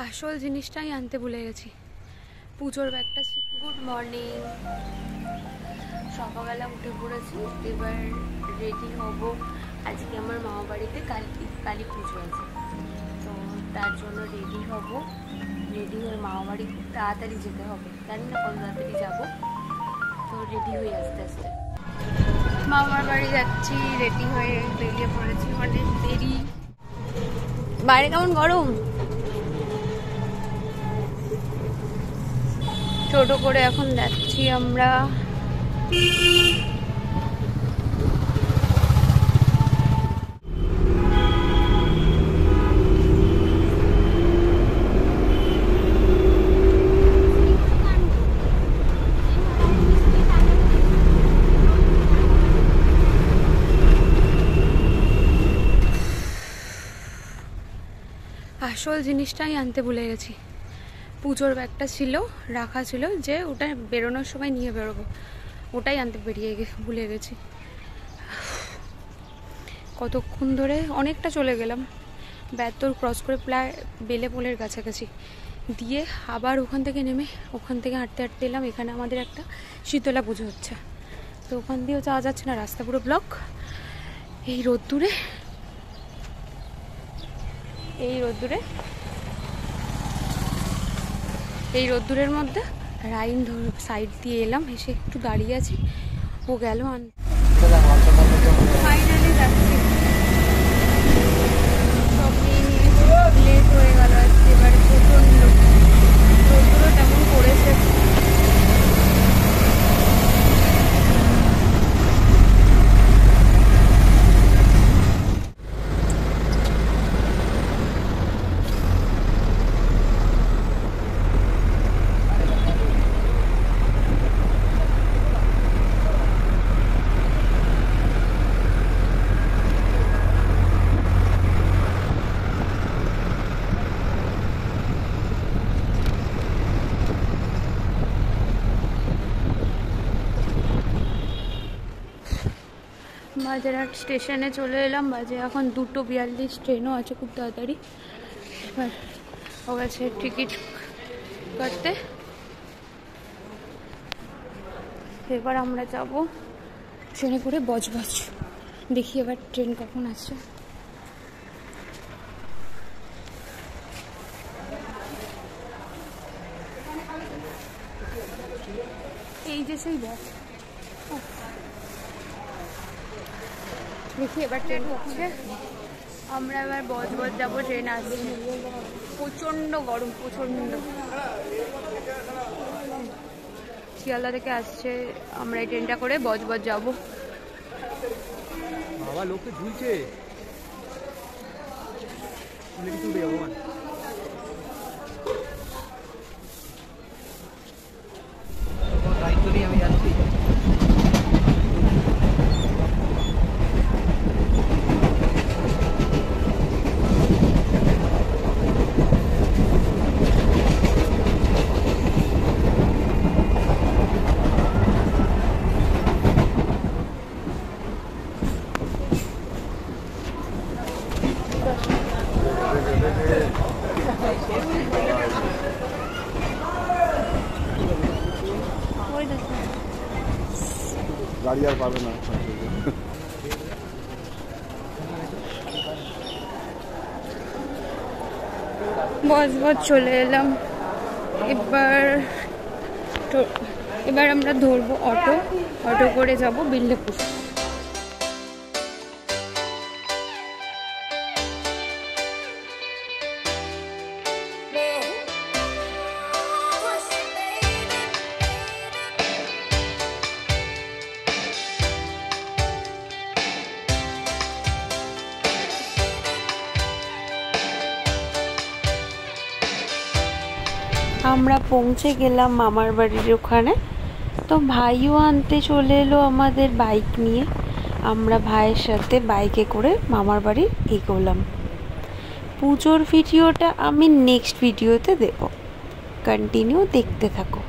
আসল জিনিসটাই আনতে ভুলে গেছি, পুজোর ব্যাগটা। গুড মর্নিং, সকালবেলা উঠে পড়েছি, এবার রেডি হব। আজকে আমার মামা বাড়িতে কালী পুজো আছে, তো তার জন্য রেডি হব। রেডি হয়ে মামা বাড়ি খুব তাড়াতাড়ি যেতে হবে, জানি না কত তাড়াতাড়ি যাবো, তো রেডি হয়ে আস্তে আস্তে মামার বাড়ি যাচ্ছি। রেডি হয়ে বেরিয়ে পড়েছি, অনেক দেরি। বাইরে কেমন গরম, টোটো করে এখন যাচ্ছি আমরা। আসল জিনিসটাই আনতে ভুলে গেছি, পুজোর ব্যাগটা ছিল, রাখা ছিল, যে ওটা বেরোনোর সময় নিয়ে বেরোবো, ওটাই আনতে ভুলে গেছি। কতক্ষণ ধরে, অনেকটা চলে গেলাম, ব্যাতর ক্রস করে প্রায় বেলেপোলের কাছাকাছি দিয়ে আবার ওখান থেকে নেমে ওখান থেকে হাঁটতে হাঁটতে এলাম। এখানে আমাদের একটা শীতলা পুজো হচ্ছে, তো ওখান দিয়েও যাওয়া যাচ্ছে না, রাস্তা পুরো ব্লক। এই রোদ্দুরের মধ্যে রাইন সাইড দিয়ে এলাম, এসে একটু দাঁড়িয়ে আছি, ও গেল ফাইনালি যাচ্ছি। সব নিয়ে লেট হয়ে গেল আজকে, এবার প্রচন্ড রোদ্দুরও তেমন পড়েছে। বাজারহাট স্টেশনে চলে এলাম, বাজে এখন 2:42, ট্রেনও আছে খুব তাড়াতাড়ি। এবার ও গেছে টিকিট কাটতে, এবার আমরা যাব ট্রেনে করে বজবজ। দেখি এবার ট্রেন কখন আসছে। এই যে সেই বস, দেখি এবার ট্রেন হচ্ছে। আমরা এবার বজবজ যাবো, ট্রেন আসছে। প্রচণ্ড গরম, প্রচণ্ড। শিয়ালদা থেকে আসছে, আমরা এই ট্রেনটা করে বজবজ যাবো। বাবা লোকে ঝুলছে, দায়িত্ব নিয়ে আমি যাচ্ছি। গাড়ি আর পাবে না। বজবজ চলে এলাম। এবার আমরা ধরবো অটো করে যাব বিল্লাপুর। আমরা পৌঁছে গেলাম মামার বাড়ির ওখানে, তো ভাইও আনতে চলে এলো আমাদের বাইক নিয়ে। আমরা ভাইয়ের সাথে বাইকে করে মামার বাড়ি এগোলাম। পুজোর ভিডিওটা আমি নেক্সট ভিডিওতে দেব, কন্টিনিউ দেখতে থাকো।